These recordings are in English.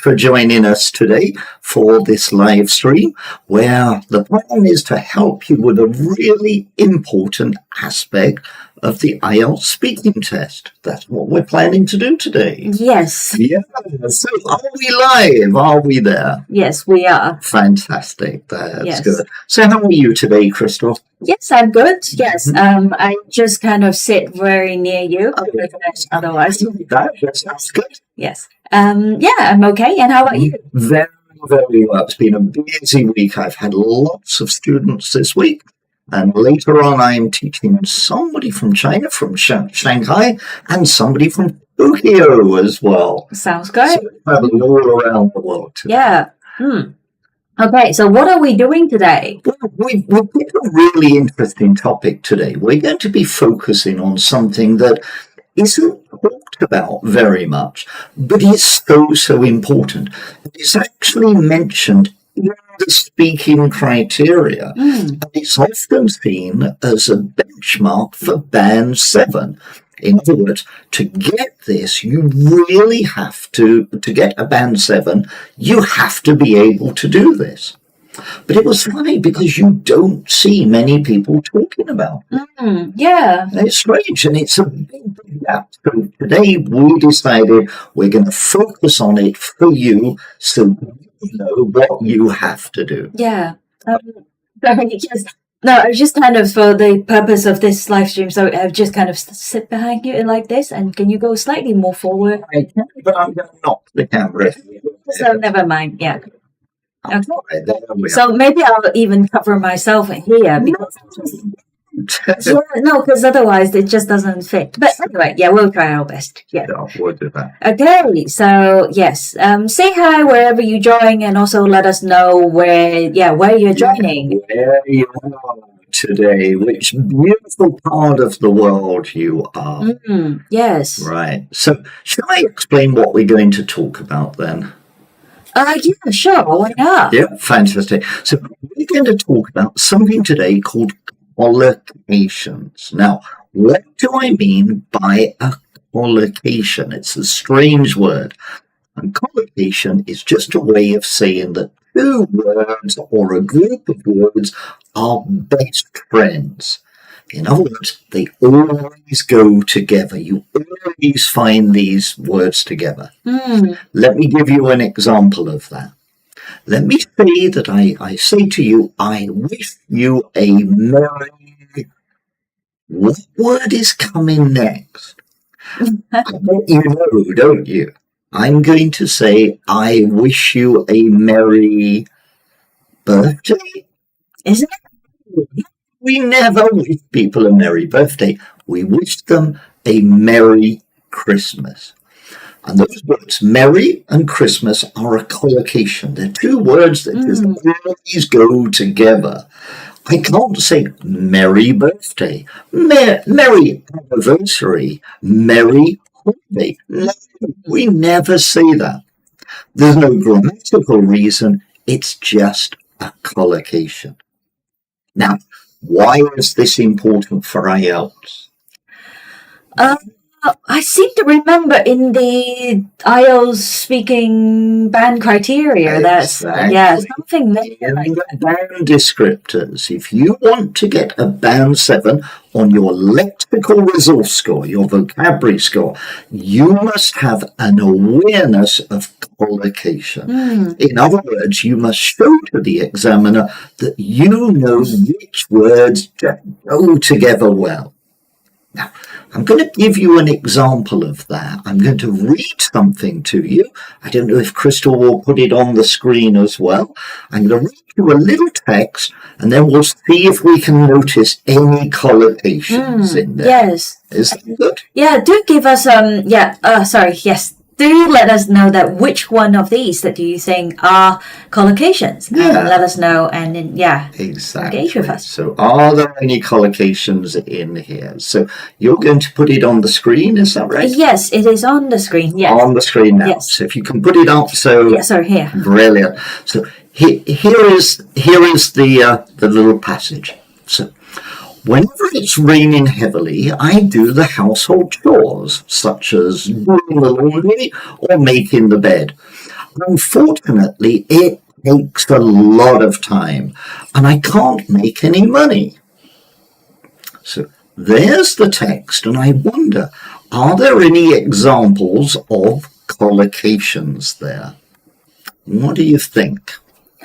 for joining us today for this live stream, where the plan is to help you with a really important aspect of the IELTS speaking test. That's what we're planning to do today. Yes. Yeah. So are we live? Are we there? Yes, we are. Fantastic. That's Yes. good. So how are you today, Crystal? Yes, I'm good. Yes. I just kind of sit very near you. Otherwise. That's good. Yes. Yeah, I'm okay. And how about you? Very, very well. It's been a busy week. I've had lots of students this week. And later on, I'm teaching somebody from China, from Shanghai, and somebody from Tokyo as well. Sounds good. So traveling all around the world today. Yeah. Okay, so what are we doing today? Well, we've picked a really interesting topic today. We're going to be focusing on something that isn't talked about very much, but is so important. It's actually mentioned in the speaking criteria, and it's often seen as a benchmark for Band 7. In other words, to get this, you really have to get a Band 7, you have to be able to do this. But it was funny because you don't see many people talking about it. Yeah. It's strange, and it's a big gap. So today we decided we're going to focus on it for you so you know what you have to do. Yeah. No, I was just kind of, for the purpose of this live stream, so I've just kind of sit behind you like this, and can you go slightly more forward? I can, but I'm going to knock the camera. So never mind, yeah. Okay. Right, there we are. So maybe I'll even cover myself here. Because otherwise it just doesn't fit. But anyway, yeah, we'll try our best. Yeah. No, we'll do that. Okay, so yes, say hi wherever you join, and also let us know where you're joining. Where you are today, which beautiful part of the world you are. Yes. Right. So, shall I explain what we're going to talk about then? Yeah, sure. Why not? Yeah, fantastic. So, we're going to talk about something today called collocations. Now, what do I mean by a collocation? It's a strange word. And collocation is just a way of saying that two words or a group of words are best friends. In other words, they always go together. You always find these words together. Let me give you an example of that. Let me say that I say to you, I wish you a merry... What word is coming next? I bet you know, don't you? I'm going to say, I wish you a merry birthday. Isn't it? We never wish people a merry birthday. We wish them a merry Christmas. And those words, merry and Christmas, are a collocation. They're two words that just always go together. I can't say merry birthday, merry anniversary, merry holiday. No, we never say that. There's no grammatical reason. It's just a collocation. Now, why is this important for IELTS? I seem to remember in the IELTS speaking band criteria Exactly. something like In that. the band descriptors, if you want to get a Band 7 on your lexical resource score, your vocabulary score, you must have an awareness of collocation. In other words, you must show to the examiner that you know which words go together well. Now, I'm going to give you an example of that. I'm going to read something to you. I don't know if Crystal will put it on the screen as well. I'm going to read you a little text, and then we'll see if we can notice any collocations in there. Yes. Is that good? Yeah, do give us yes. Do let us know that which one of these that do you think are collocations. Yeah. And let us know, and then Exactly. engage with us. So are there any collocations in here? So you're going to put it on the screen, is that right? Yes, it is on the screen. Yes. On the screen now. Yes. So if you can put it up, so Yes, sorry, here. brilliant. So here is the little passage. So whenever it's raining heavily, I do the household chores, such as doing the laundry or making the bed. Unfortunately, it takes a lot of time and I can't make any money. So there's the text, and I wonder, are there any examples of collocations there? What do you think?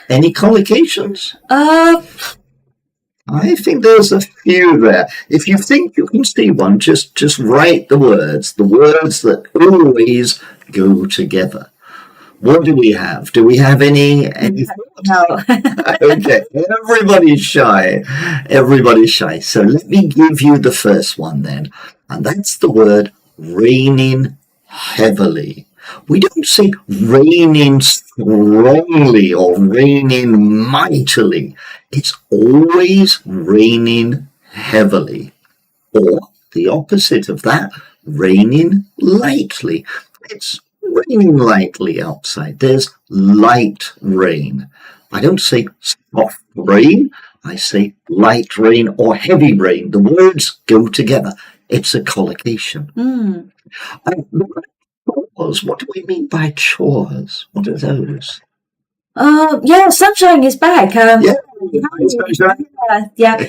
Any collocations? I think there's a few there. If you think you can see one, just write the words that always go together. What do we have? Do we have any No. Okay, everybody's shy. Everybody's shy. So let me give you the first one then. And that's the word raining heavily. We don't say raining strongly or raining mightily. It's always raining heavily. Or the opposite of that, raining lightly. It's raining lightly outside. There's light rain. I don't say soft rain. I say light rain or heavy rain. The words go together. It's a collocation. Chores. What do we mean by chores? What are those? Yeah, sunshine is back. Yeah. Yeah.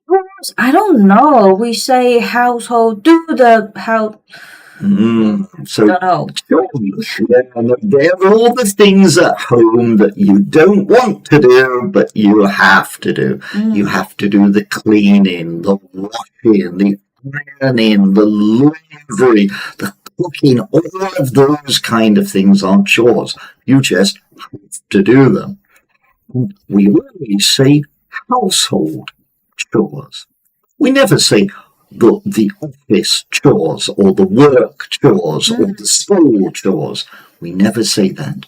Chores, I don't know. We say household, do the house. So Don't know. chores, they're all the things at home that you don't want to do, but you have to do. You have to do the cleaning, the washing, the ironing, the laundry, the cooking. All of those kind of things are chores. You just have to do them. We always say household chores. We never say the office chores or the work chores or the school chores. We never say that.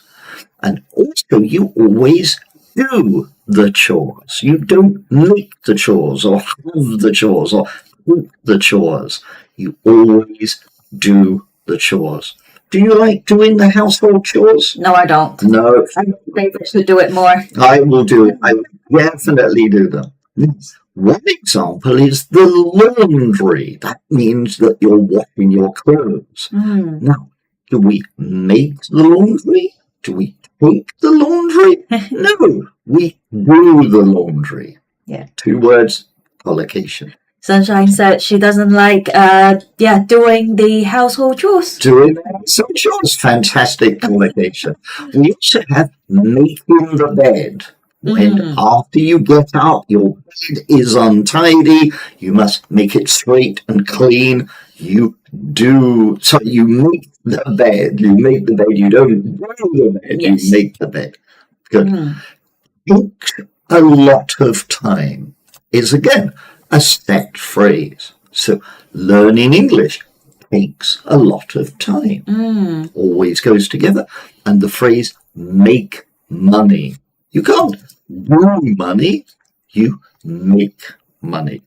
And also, you always do the chores. You don't make the chores or have the chores or cook the chores. You always do the chores. Do you like doing the household chores? No, I don't. No. I think I should do it more. I will do it. I will definitely do them. One example is the laundry. That means that you're washing your clothes. Now, do we make the laundry? Do we take the laundry? No, we do the laundry. Yeah. 2 words, collocation. Sunshine said she doesn't like doing the household chores. Doing some chores, fantastic collocation. We also have making the bed. When after you get up, your bed is untidy, you must make it straight and clean. You make the bed. You make the bed. You don't do the bed. Yes. You make the bed. Good. Takes a lot of time is again a set phrase. So learning English takes a lot of time. Always goes together. And the phrase make money. You can't do money, you make money.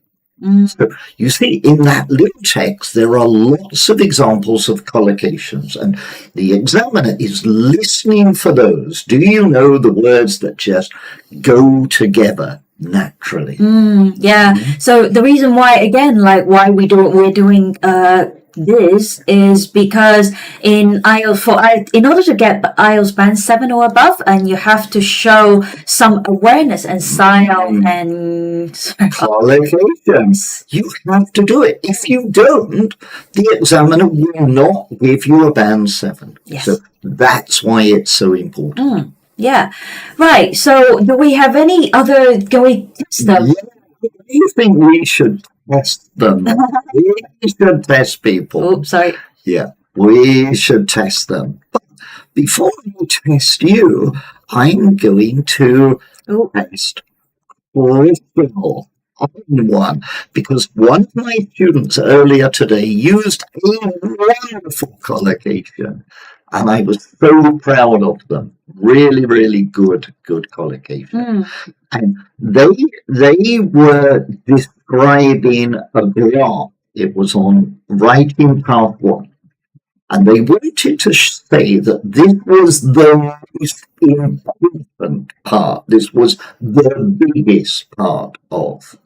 So you see, in that little text, there are lots of examples of collocations, and the examiner is listening for those. Do you know the words that just go together naturally? Yeah. So the reason why, again, like why we're doing this is because in IELTS in order to get IELTS band 7 or above, and you have to show some awareness and style and collocations. You have to do it. If you don't, the examiner will not give you a band 7. Yes. So that's why it's so important. Yeah. Right. So do we have any other, can we test them? Yeah. Do you think we should test them? We should test people. Oops, sorry. Yeah, we should test them. But before I test you, I'm going to test Crystal on one, because one of my students earlier today used a wonderful collocation, and I was so proud of them. Really, really good collocation. And they were describing a graph. It was on writing part 1. And they wanted to say that this was the most important part. This was the biggest part of.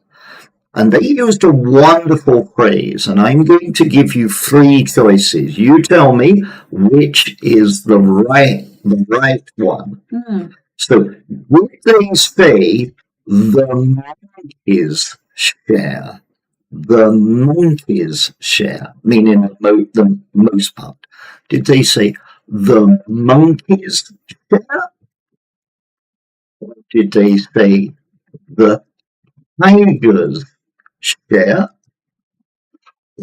And they used a wonderful phrase, and I'm going to give you 3 choices. You tell me which is the right the right one. Mm. So would they say the monkeys share? The monkeys share, meaning the most part. Did they say the monkeys share? Or did they say the tigers share?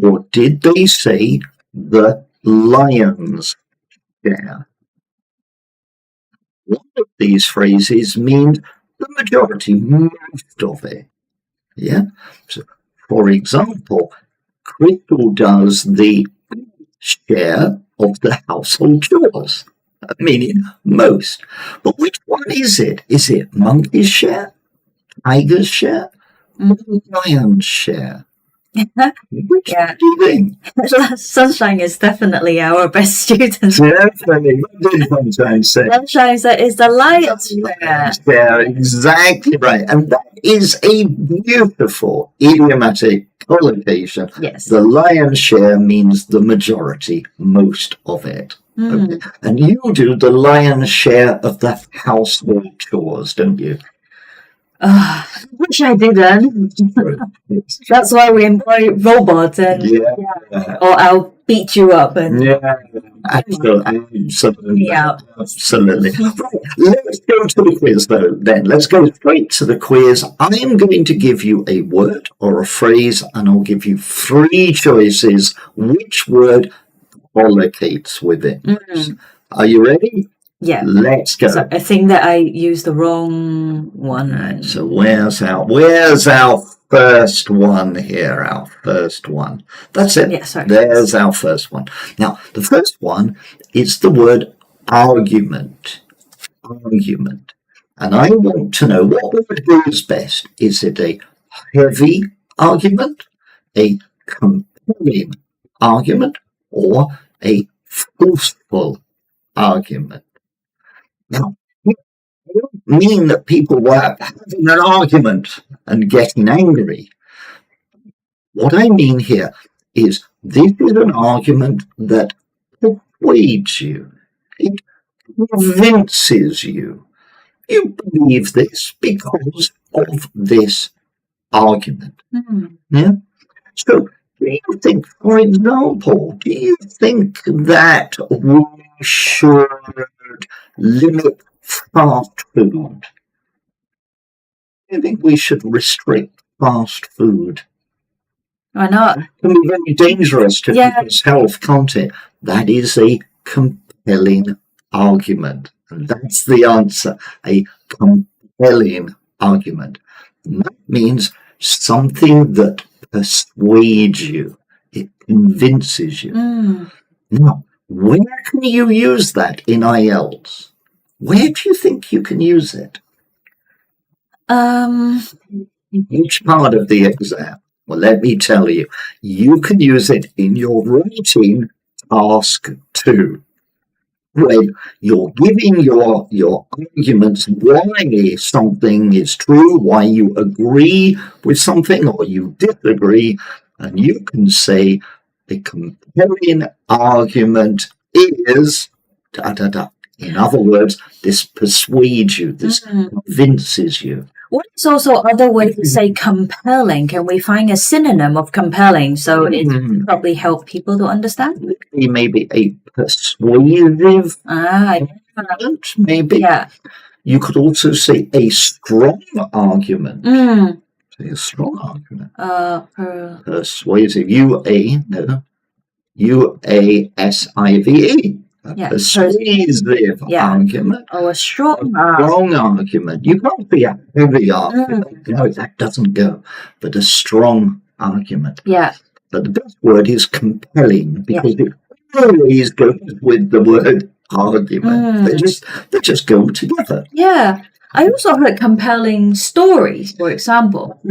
Or did they say the lions share? One of these phrases means the majority, most of it. Yeah. So, for example, Crystal does the share of the household chores, meaning most. But which one is it? Is it monkey's share, tiger's share, or lion's share? Which one do you think? Sunshine is definitely our best student. Definitely. What did Sunshine say? Sunshine is the lion's share. Yeah, exactly right. And that is a beautiful idiomatic collocation. Yes. The lion's share means the majority, most of it. Okay. And you do the lion's share of the household chores, don't you? I wish I didn't. That's why we employ robots, and or I'll beat you up and absolutely. Yeah. Absolutely. Right, let's go to the quiz though. Then let's go straight to the quiz. I am going to give you a word or a phrase, and I'll give you 3 choices. Which word collocates with it? Are you ready? Yeah. Let's go. So I think that I used the wrong one. Right, so where's our first one here? Our first one. That's it. Yeah, sorry. There's our first one. Now, the first one is the word argument. Argument. And I want to know what word goes best. Is it a heavy argument, a compelling argument, or a forceful argument? Now, I don't mean that people were having an argument and getting angry. What I mean here is this is an argument that persuades you. It convinces you. You believe this because of this argument. Yeah? So, do you think, for example, do you think that we should limit fast food? I think we should restrict fast food. Why not? It can be very dangerous to people's health, can't it? That is a compelling argument. And that's the answer. A compelling argument. And that means something that persuades you. It convinces you. Now, where can you use that in IELTS? Where do you think you can use it? Each part of the exam. Well, let me tell you, you can use it in your writing task 2. When you're giving your arguments why something is true, why you agree with something or you disagree, and you can say a compelling argument is da-da-da. In other words, this persuades you, this convinces you. What is also other way to say compelling? Can we find a synonym of compelling so it probably help people to understand? Maybe a persuasive argument, maybe. Yeah. You could also say a strong argument. Say a strong argument. Persuasive. U-A-S-I-V-E. Persuasive argument. Or a strong argument. You can't be a heavy argument. No, that doesn't go. But a strong argument. Yeah. But the best word is compelling because it always goes with the word argument. They just go together. Yeah. I also heard compelling stories, for example.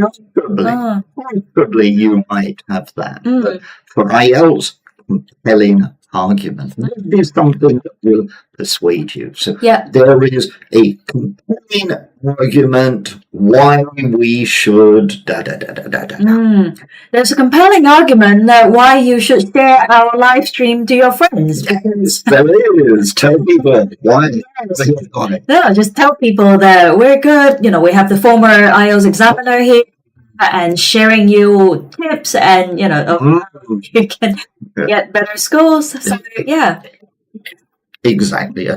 Possibly you might have that. But for IELTS, compelling argument. That is something that will persuade you. So Yeah. there is a compelling argument why we should da da da da da da. There's a compelling argument that why you should share our live stream to your friends. Yes, there is. Tell people why. No, just tell people that we're good. You know, we have the former IELTS examiner here and sharing you tips and, you know, you can get better scores. So, yeah. Exactly.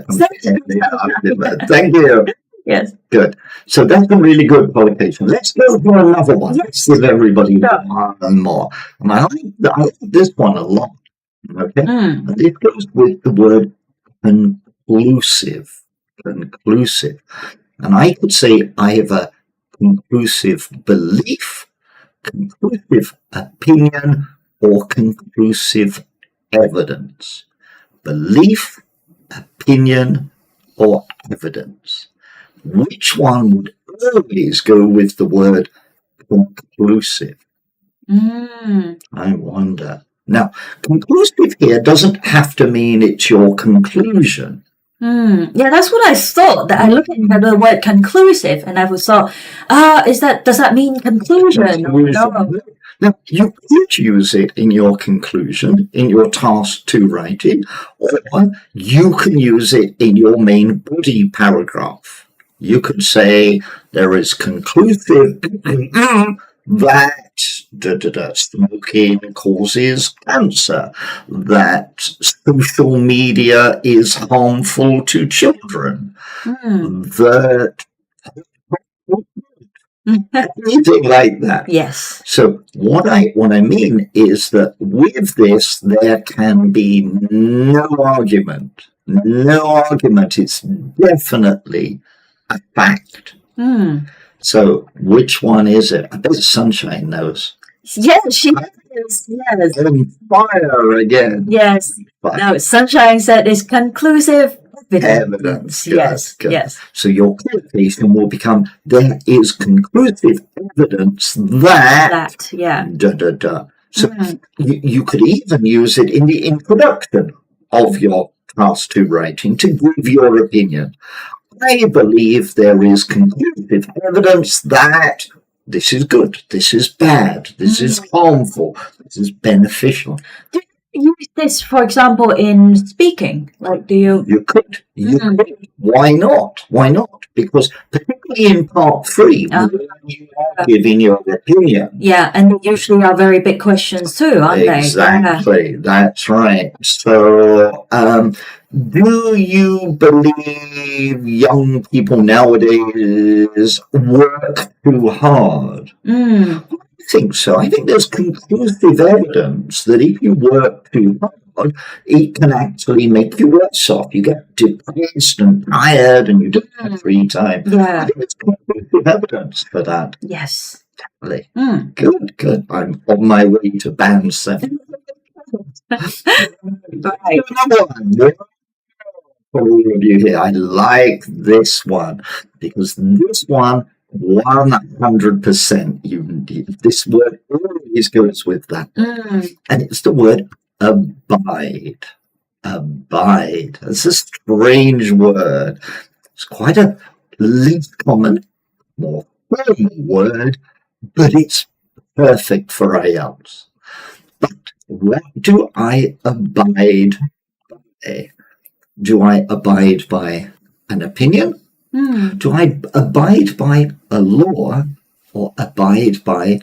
Thank you. Yes. Good. So that's a really good qualification. Let's go for another one. Let's give everybody one and more. And I like this one a lot. Okay. And it goes with the word conclusive. Conclusive. And I could say either conclusive belief, conclusive opinion, or conclusive evidence. Belief, opinion, or evidence. Which one would always go with the word conclusive? I wonder. Now, conclusive here doesn't have to mean it's your conclusion. Yeah, that's what I thought. That I looked at the word conclusive, and I thought, does that mean conclusion? No. Now, you could use it in your conclusion, in your task 2 writing, or you can use it in your main body paragraph. You could say there is conclusive that smoking causes cancer, that social media is harmful to children, that anything like that. Yes. So what I mean is that with this there can be no argument. No argument. It's definitely a fact. So which one is it? I bet Sunshine knows. Yes, she is. Yes. On fire again. Yes. No, Sunshine said it's conclusive evidence. Good, yes. good. Yes. So your qualification will become there is conclusive evidence that yeah. Da da da. So you could even use it in the introduction of your task 2 writing to give your opinion. I believe there is conclusive evidence that this is good, this is bad, this is harmful, this is beneficial. Do you use this, for example, in speaking? Like, do you? You could. You could. Why not? Why not? Because particularly in part 3, when you are giving your opinion. Yeah, and they usually are very big questions too, aren't they? Exactly. Yeah. That's right. So, do you believe young people nowadays work too hard? I think so. I think there's conclusive evidence that if you work too hard, it can actually make you worse off. You get depressed and tired and you don't have free time. Yeah. I think there's conclusive evidence for that. Yes. Definitely. Good, good. I'm on my way to band 7. Right. Another one. For all of you here, I like this one because this one 100% this word always goes with that, and it's the word abide. Abide. It's a strange word. It's quite a less common, more formal word, but it's perfect for IELTS. But what do I abide by? Do I abide by an opinion? Do I abide by a law or abide by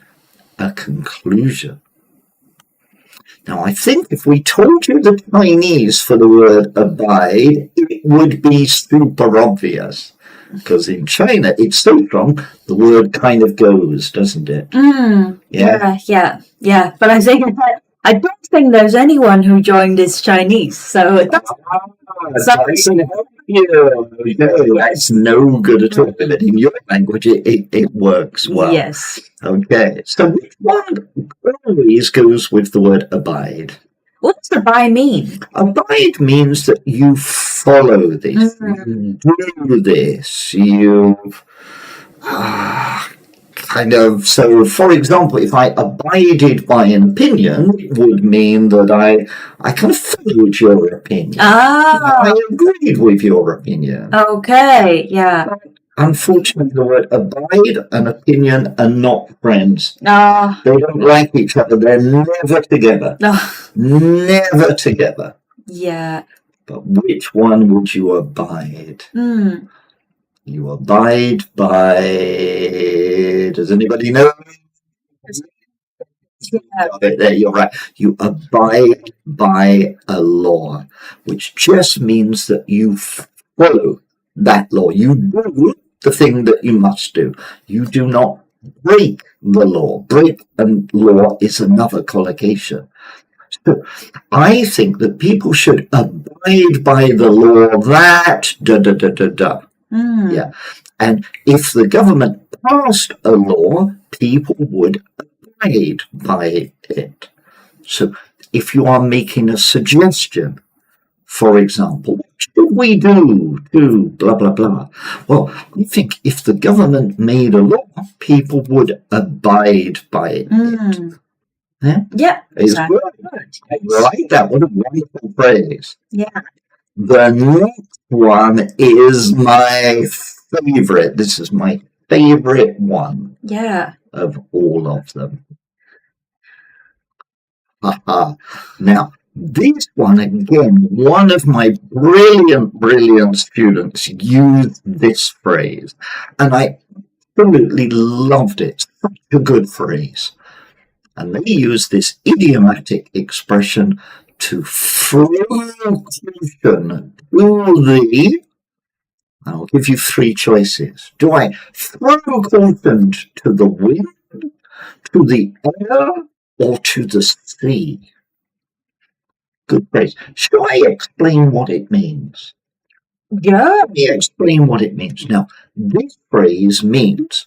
a conclusion? Now, I think if we told you the Chinese for the word abide, it would be super obvious. Because in China, it's so strong, the word kind of goes, doesn't it? Yeah. But I don't think there's anyone who joined this Chinese, so it doesn't. That's no good at all. But in your language, it works well. Yes. Okay. So which one always goes with the word abide? What does abide mean? Abide means that you follow this, you do this, you So for example, if I abided by an opinion, it would mean that I kind of followed your opinion. I agreed with your opinion. Okay, yeah. Unfortunately, the word abide and opinion are not friends. No. They don't like each other. They're never together. No. Never together. Yeah. But which one would you abide? You abide by... Does anybody know? There, you're right. You abide by a law, which just means that you follow that law. You do the thing that you must do. You do not break the law. Break a law is another collocation. So I think that people should abide by the law that Yeah. And if the government passed a law, people would abide by it. So if you are making a suggestion, for example, what should we do to blah, blah, blah? Well, I think if the government made a law, people would abide by it. Yeah, exactly. I like that. What a wonderful phrase. Yeah. The next one is my favorite. This is my favorite one. Yeah. Of all of them. Now, this one again, one of my brilliant students used this phrase, and I absolutely loved it. Such a good phrase. And they use this idiomatic expression to throw caution to the... I'll give you three choices. Do I throw caution to the wind, to the air, or to the sea? Good phrase. Shall I explain what it means? Yeah. Let me explain what it means. Now, this phrase means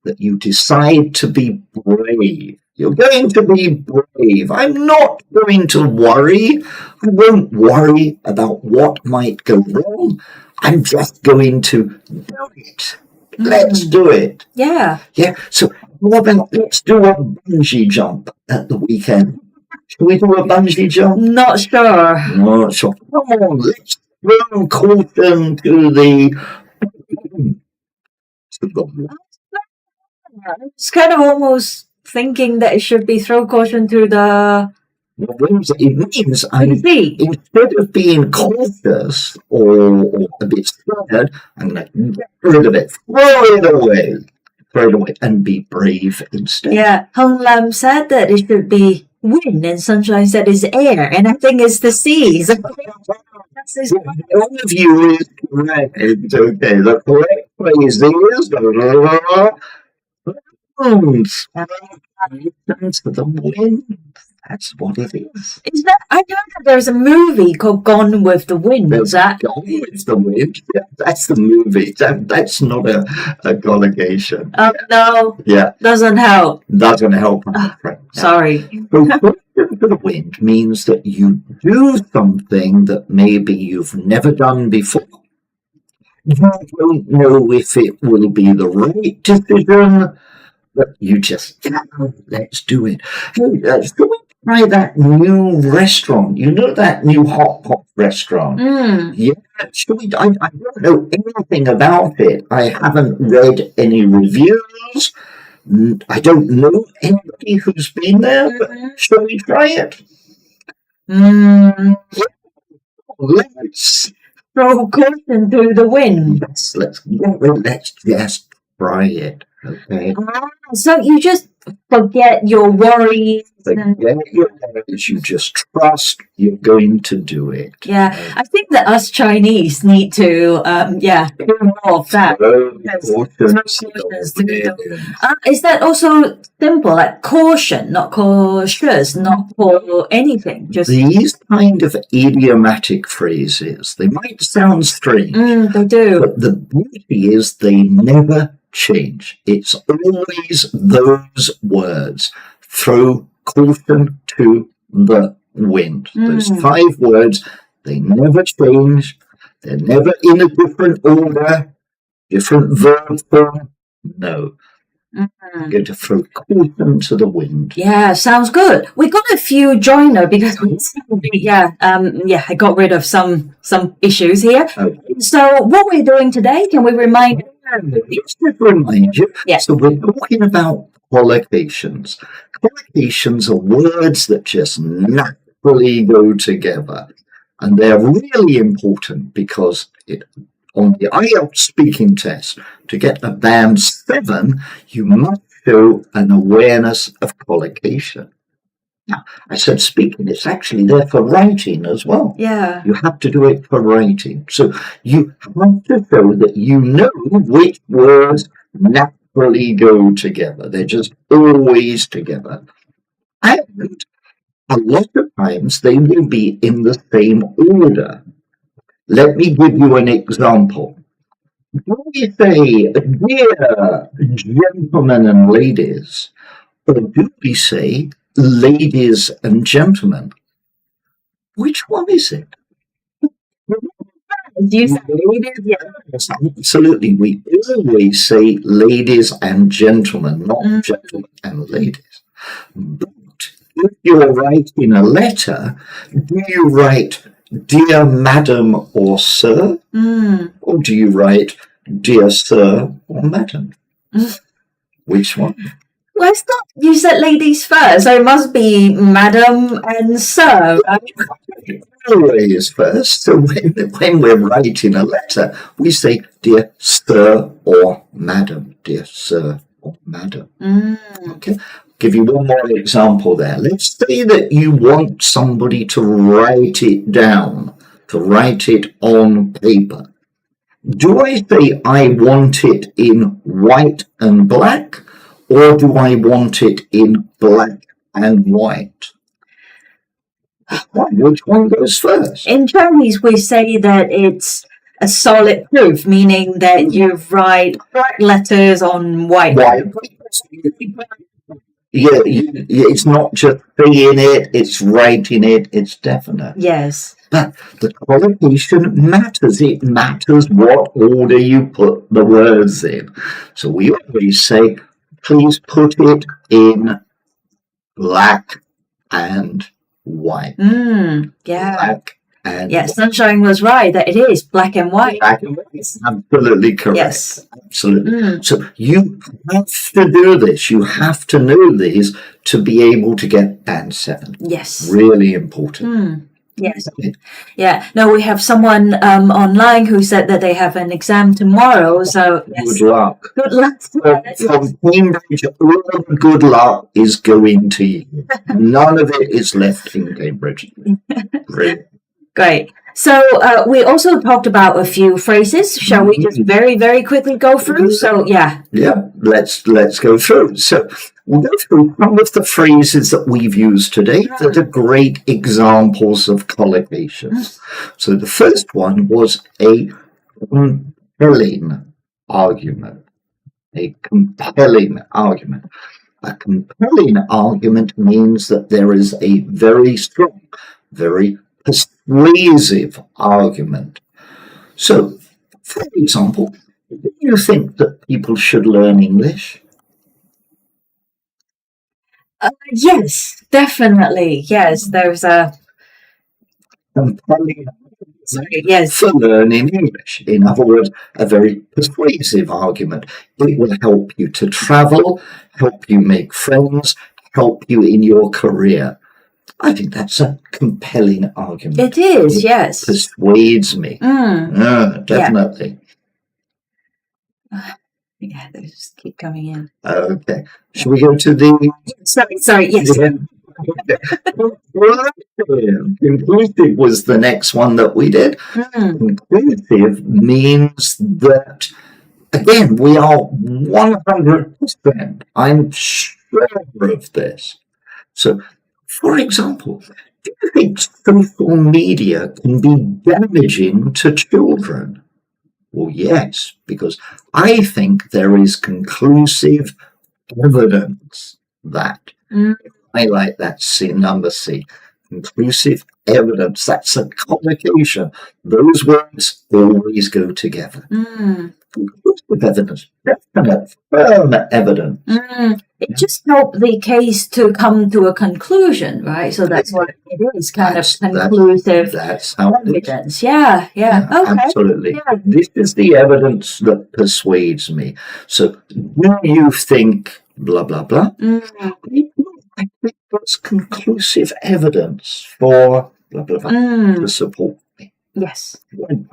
that you decide to be brave. You're going to be brave. I'm not going to worry. I won't worry about what might go wrong. I'm just going to do it. Let's do it. Yeah. Yeah. So, let's do a bungee jump at the weekend. Shall we do a bungee jump? Not sure. Not sure. Come on, let's throw caution to the... It's kind of almost thinking that it should be throw caution to the... It means instead of being cautious or a bit scared, I'm going to get rid of it, throw it away, and be brave instead. Yeah, Hong Lam said that it should be wind, and Sunshine said it's air, and I think it's the seas. All of you is correct. It's okay. The correct phrase is the wind. That's what it is. Is that? I know that there's a movie called Gone with the Wind. Is that Gone with the Wind? Yeah, that's the movie. That's not a collocation. Oh no. Yeah. Doesn't help. Doesn't help. Sorry. The wind means that you do something that maybe you've never done before. You don't know if it will be the right decision, but you just, let's do it. Hey, shall we try that new restaurant? You know that new hot pot restaurant? Yeah, shall we? I don't know anything about it. I haven't read any reviews. I don't know anybody who's been there, but shall we try it? Let's throw caution to the wind. Let's just try it. Okay. So you just forget your worries. Forget your worries. You just trust you're going to do it. Yeah, I think that us Chinese need to, do more of that. Is that also simple, like caution, not cautious, not for anything? Just these kind of idiomatic phrases, they might sound strange. They do. But the beauty is they never change. It's always those words. Throw caution to the wind. Those 5 words, they never change. They're never in a different order, different verb form. No. I'm going to throw caution to the wind. Yeah, sounds good. We got a few joiner because I got rid of some issues here. Okay. So what we're doing today, can we remind? Let's just remind you. Yeah. So we're talking about collocations. Collocations are words that just naturally go together. And they're really important because on the IELTS speaking test, to get a band 7, you must show an awareness of collocation. Now, I said speaking, it's actually there for writing as well. Yeah. You have to do it for writing. So you have to show that you know which words naturally go together. They're just always together. And a lot of times they will be in the same order. Let me give you an example. Do we say, dear gentlemen and ladies, or do we say, ladies and gentlemen? Which one is it? Do you say ladies? Yes, absolutely. We always say ladies and gentlemen, not gentlemen and ladies. But if you're writing a letter, do you write dear madam or sir? Or do you write dear sir or madam? Which one? Well, it's not. You said ladies first, so it must be madam and sir. Always first. So when we're writing a letter, we say dear sir or madam. Dear sir or madam. Okay. Give you one more example there. Let's say that you want somebody to write it down, to write it on paper. Do I say I want it in white and black, or do I want it in black and white? Which one goes first? In Chinese, we say that it's a solid proof, meaning that you write black letters on white. Yeah, it's not just saying it, it's writing it, it's definite. Yes. But the collocation matters. It matters what order you put the words in. So we always say, please put it in black and white. Yeah. Black and white. Sunshine was right that it is black and white. Black and white. Absolutely correct. Yes. Absolutely. So you have to do this. You have to know these to be able to get band 7. Yes. Really important. Yes. Yeah. No, we have someone online who said that they have an exam tomorrow. So yes. Good luck. Good luck. From Cambridge, all the good luck is going to you. None of it is left in Cambridge. Really. Great. So we also talked about a few phrases. Shall we just very, very quickly go through? So yeah. Yeah, let's go through. So we'll go through some of the phrases that we've used today that are great examples of collocations. So the first one was a compelling argument. A compelling argument. A compelling argument means that there is a very strong, very persuasive argument. So, for example, do you think that people should learn English? Yes, definitely. Yes, there's a compelling yes for learning English. In other words, a very persuasive argument. It will help you to travel, help you make friends, help you in your career. I think that's a compelling argument. It is, yes. Persuades me. Definitely. Yeah, they just keep coming in. Okay. Should we go to the... Sorry, yes. Conclusive was the next one that we did. Conclusive means that, again, we are 100%. I'm sure of this. So, for example, do you think social media can be damaging to children? Well, yes, because I think there is conclusive evidence that. I like that C, number C. Conclusive evidence. That's a collocation. Those words always go together. Conclusive evidence. definite, firm evidence. It just helped the case to come to a conclusion, right? So that's what it is, kind of conclusive That's how it is. evidence. Yeah. Okay. Absolutely. Yeah. This is the evidence that persuades me. So, do you think blah, blah, blah? I think that's conclusive evidence for blah, blah, blah to support me. Yes.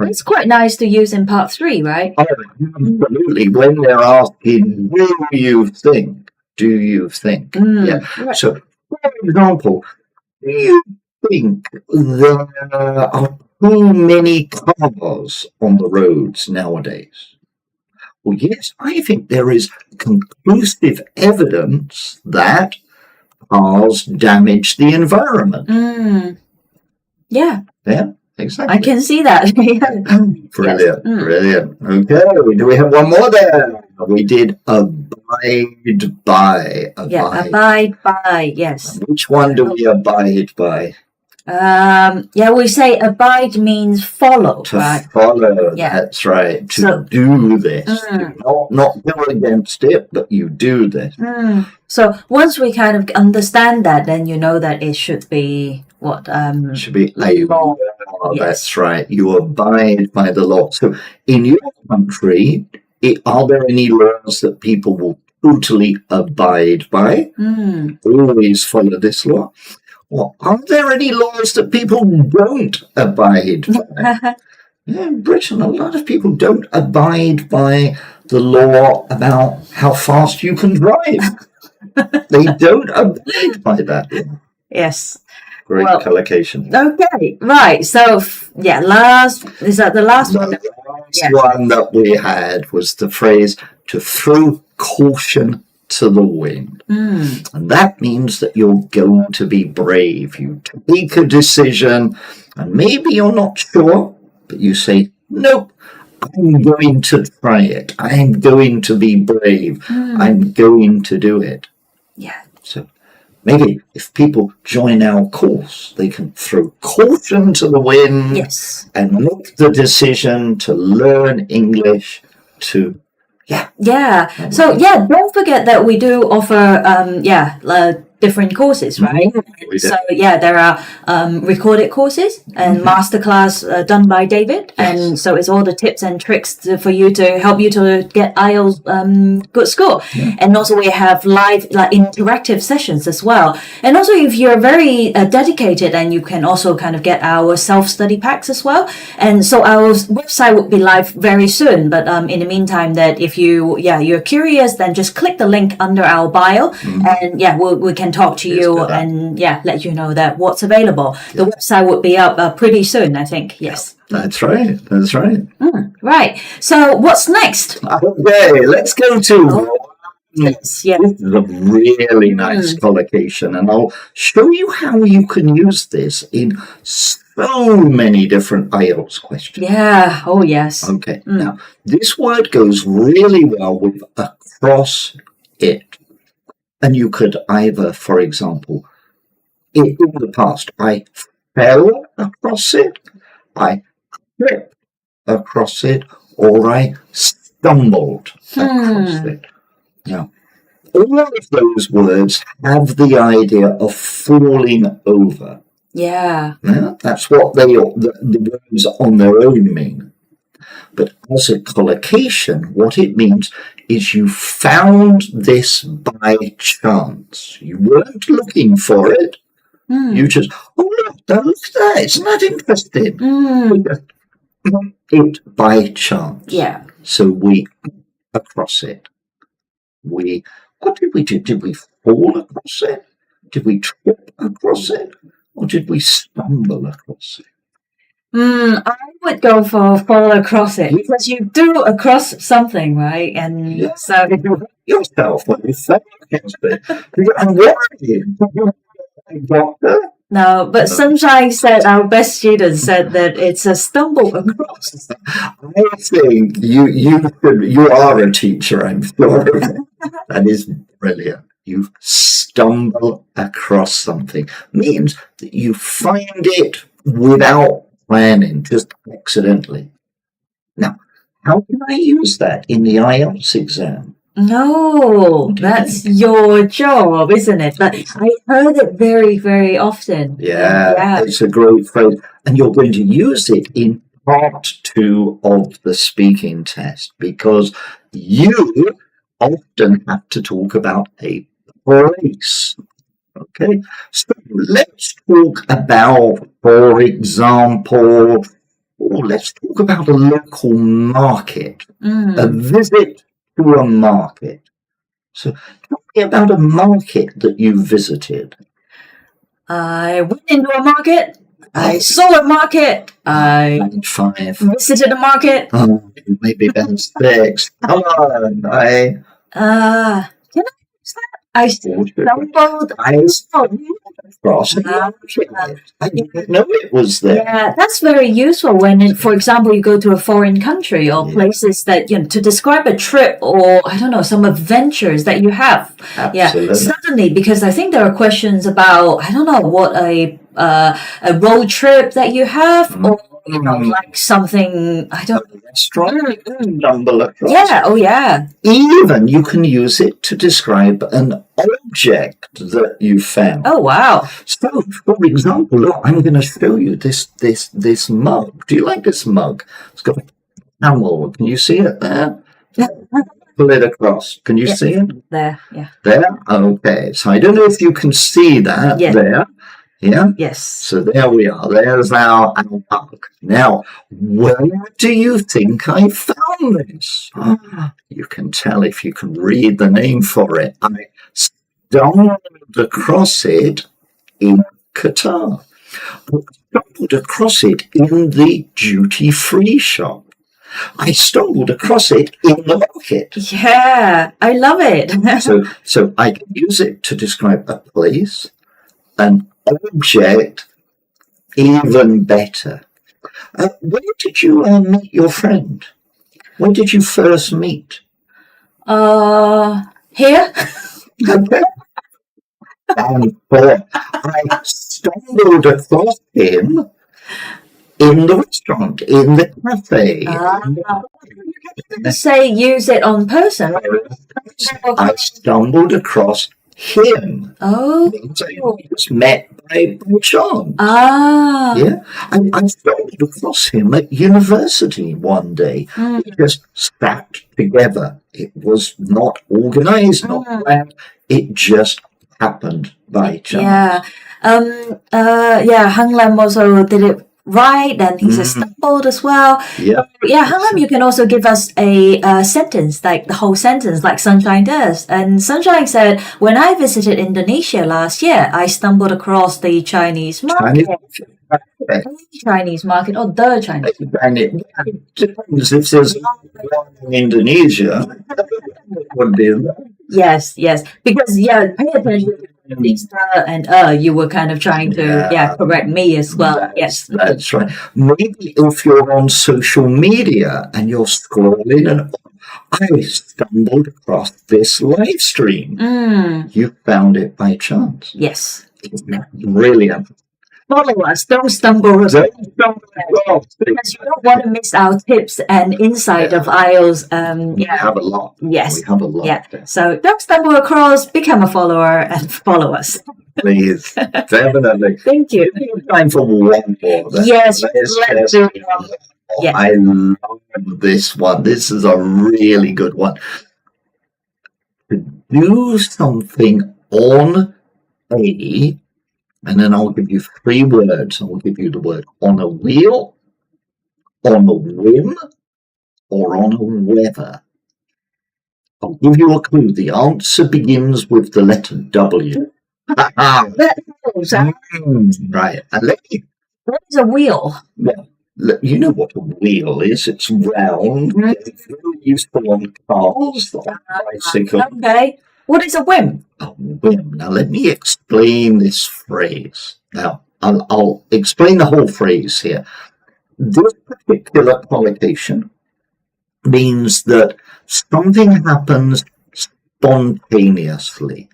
It's quite nice to use in part 3, right? Oh, absolutely. When they're asking, do you think? Yeah. Right. So, for example, do you think there are too many cars on the roads nowadays? Well, yes, I think there is conclusive evidence that cars damage the environment. Yeah. Yeah, exactly. I can see that. Brilliant, brilliant. Okay, do we have one more there? We did abide by. Abide by, yes. Which one do we abide by? We say abide means follow, To right? follow, that's right. To do this. Not go against it, but you do this. So once we kind of understand that, then you know that it should be what? Should be a law. That's right. You abide by the law. So in your country, are there any laws that people will totally abide by? Always follow this law? Or are there any laws that people don't abide by? In Britain, a lot of people don't abide by the law about how fast you can drive. They don't abide by that law. Yes. Great collocation. Okay, right. So, is that the last one? The last one that we had was the phrase to throw caution to the wind. And that means that you're going to be brave. You take a decision and maybe you're not sure, but you say, nope, I'm going to try it. I'm going to be brave. I'm going to do it. Yeah. So maybe if people join our course, they can throw caution to the wind and make the decision to learn English to So don't forget that we do offer different courses, right? So there are recorded courses and masterclass done by David, and so it's all the tips and tricks for you to help you to get IELTS good score. And also we have live interactive sessions as well. And also if you're very dedicated, and you can also kind of get our self-study packs as well. And so our website will be live very soon. But in the meantime, that if you're curious, then just click the link under our bio, and we can talk to you and let you know that what's available. The website would be up pretty soon, I think. Yes. That's right. Right. So what's next? Okay, let's go to This is a really nice collocation, and I'll show you how you can use this in so many different IELTS questions. Yeah. Oh, yes. Okay. Now, this word goes really well with across it. And you could either, for example, in the past, I fell across it, I tripped across it, or I stumbled across it. Now, all of those words have the idea of falling over. Yeah. That's what the words on their own mean. But as a collocation, what it means is you found this by chance. You weren't looking for it. You just, look at that. Isn't that interesting? It by chance. Yeah. So we across it. What did we do? Did we fall across it? Did we trip across it? Or did we stumble across it? I would go for fall across it, because you do across something, right? And so yourself when you fell against it. And what are you? Doctor? No, but Sunshine said, our best student said that it's a stumble across. I think you are a teacher, I'm sure. That is brilliant. You stumble across something. Means that you find it without planning, just accidentally. Now, how can I use that in the IELTS exam? No, that's your job, isn't it? But I heard it very, very often. Yeah, it's a great phrase. And you're going to use it in part 2 of the speaking test because you often have to talk about a place. Okay, so let's talk about, for example, let's talk about a local market, a visit to a market. So tell me about a market that you visited. I went into a market. I saw a market. I Page 5. visited a market. Oh, maybe page 6. Come on, Can I use that? I stumbled. Cross. I didn't know it was there. Yeah, that's very useful when, for example, you go to a foreign country or places that, to describe a trip or, I don't know, some adventures that you have. Absolutely. Yeah, suddenly, because I think there are questions about, I don't know, what a road trip that you have or, like something, I don't know. Stumble across. Yeah, oh yeah. Even you can use it to describe an object that you found. Oh wow. So, for example, look, I'm going to show you this mug. Do you like this mug? It's got a camel. Can you see it there? Pull it across. Can you see it? There, yeah. There? Okay. So I don't know if you can see that there. Yeah? Yes. So there we are. There's our mug. Now, where do you think I found this? You can tell if you can read the name for it. I stumbled across it in Qatar. I stumbled across it in the duty-free shop. I stumbled across it in the market. Yeah, I love it. So I can use it to describe a place, an object, even better. Where did you meet your friend? When did you first meet? Here. Okay. And I stumbled across him in the restaurant, in the cafe. Say use it on person. I stumbled across him. Oh. He was met by chance. Yeah. I stumbled across him at university one day. We just sat together. It was not organized, not planned. It just happened by chance. Yeah. Hang Lam also did it right, and he says stumbled as well. Yeah, Hang Lam, you can also give us a sentence, like the whole sentence, like Sunshine does. And Sunshine said, when I visited Indonesia last year, I stumbled across the Chinese market. Chinese market or the Chinese market. And it depends if there's one in Indonesia. Would be that. Yes, because pay attention to these and you were kind of trying to correct me as well. That's right. Maybe if you're on social media and you're scrolling and I stumbled across this live stream. You found it by chance. Yes. Brilliant. Follow us. Don't stumble across. Because you don't want to miss our tips and insight of IELTS. We have a lot. Yes. We have a lot. Yeah. So don't stumble across. Become a follower and follow us. Please. Definitely. Thank you. Time for one more. Yes. Let's do it. Yeah. I love this one. This is a really good one. To do something on a, and then I'll give you 3 words. I'll give you the word on a wheel, on a whim, or on a weather. I'll give you a clue. The answer begins with the letter W. Right. What is a wheel? Well, you know what a wheel is. It's round. It's very useful on cars, on bicycles. Okay. What is a whim? A whim. Now, let me explain this phrase. Now, I'll explain the whole phrase here. This particular collocation means that something happens spontaneously.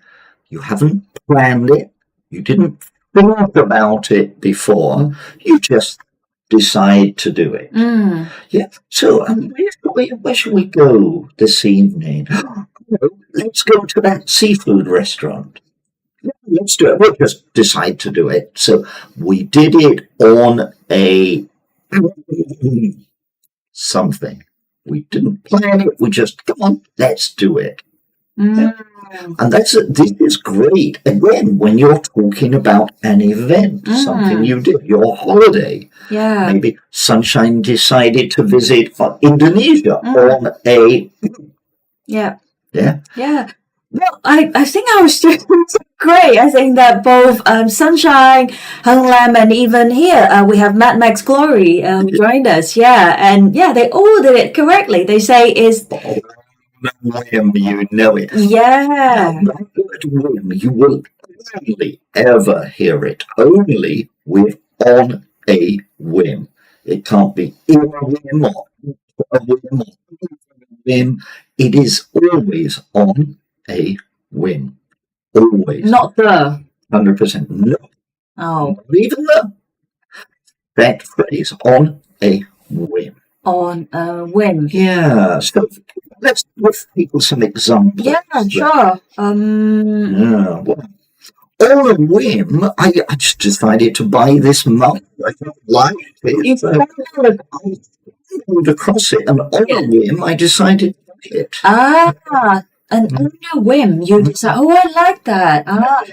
You haven't planned it. You didn't think about it before. You just decide to do it. Yeah. So where shall we go this evening? Let's go to that seafood restaurant. Let's do it. We'll just decide to do it. So we did it on a something. We didn't plan it. We just, come on, let's do it. And this is great. Again, when you're talking about an event, something you did, your holiday. Yeah. Maybe Sunshine decided to visit Indonesia on a. Yeah. Yeah. Yeah. Well, I think our students are great. I think that both Sunshine, Hung Lam, and even here we have Mad Max Glory who joined us. Yeah, and yeah, they all did it correctly. They say is whim, you know it. Yeah. That word whim, you will only ever hear it only with on a whim. It can't be in a whim or a whim or a whim. It is always on a whim. Always. Not the 100%. No. Oh. Not even the. That phrase, on a whim. On a whim. Yeah. So let's give people some examples. Yeah, sure. Yeah. Well, on a whim, I just decided to buy this mug. I don't like it. You stumbled across it, and on a whim, I decided to buy it. And on a whim, you decide, oh, I like that. I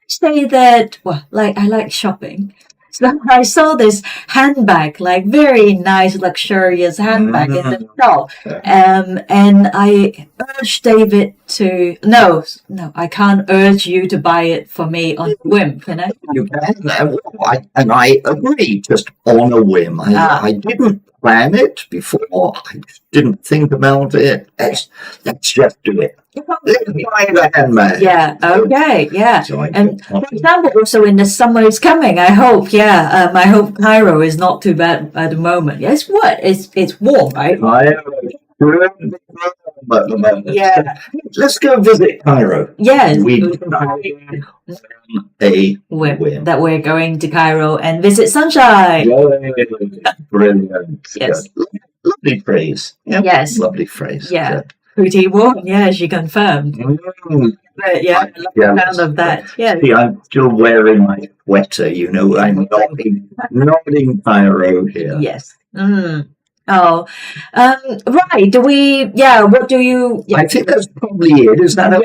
say that, well, like, I like shopping. So I saw this handbag, like very nice, luxurious handbag in the shop. And I urged David to, no, I can't urge you to buy it for me on a whim, you know? You can, and I agree, just on a whim. I didn't plan it before. I didn't think about it. Let's just do it. Let's buy the handbag. Yeah, okay, yeah. And for example, also in the summer is coming, I hope, yeah. I hope Cairo is not too bad at the moment. Yes, what? It's warm, right? At the moment. Yeah. Let's go visit Cairo. Yes. We decided on a whim that we're going to Cairo and visit Sunshine. Brilliant. Yes. Lovely phrase. Yeah. Yes. Lovely phrase. Yeah. Good. Pretty warm. Yeah, she confirmed. But yeah, I love the sound of that. Yeah. See, I'm still wearing my sweater. You know, I'm not in Cairo here. Yes. Oh, right. Do we? Yeah. What do you? Yeah. I think that's probably it. Is that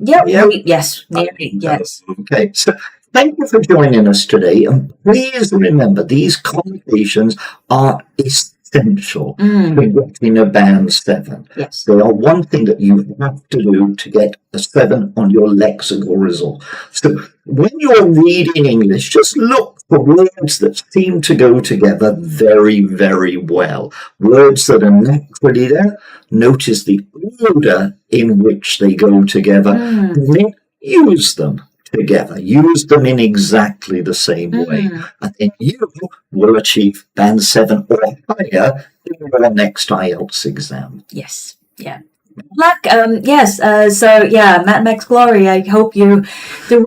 Yes. Nearly. Yes. Okay. So thank you for joining us today, and please remember these conversations are essential for getting a band 7. Yes. They are one thing that you have to do to get a 7 on your lexical result. So when you're reading English, just look for words that seem to go together very, very well. Words that are naturally there. Notice the order in which they go together. And then use them together. Use them in exactly the same way. And then you will achieve band 7 or higher in your next IELTS exam. Yes. Yeah. Good luck. Yes. So yeah, Mad Max Glory. I hope you do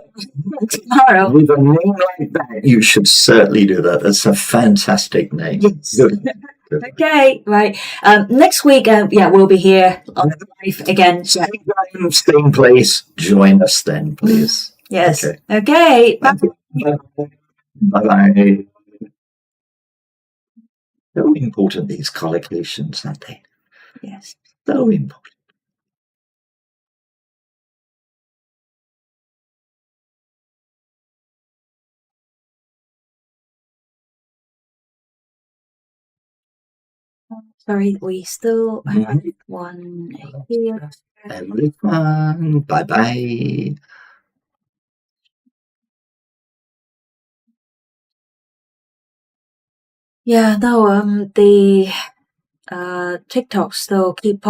tomorrow. With a name like that, you should certainly do that. That's a fantastic name. Yes. Good. Okay, right. Next week, we'll be here on live again. Same time, same place. Join us then, please. Yes. Okay. Bye. Bye. So important, these collocations, aren't they? Yes. So important. Sorry, we still have one here. Everyone, bye-bye. Yeah, no, the TikTok still keep popping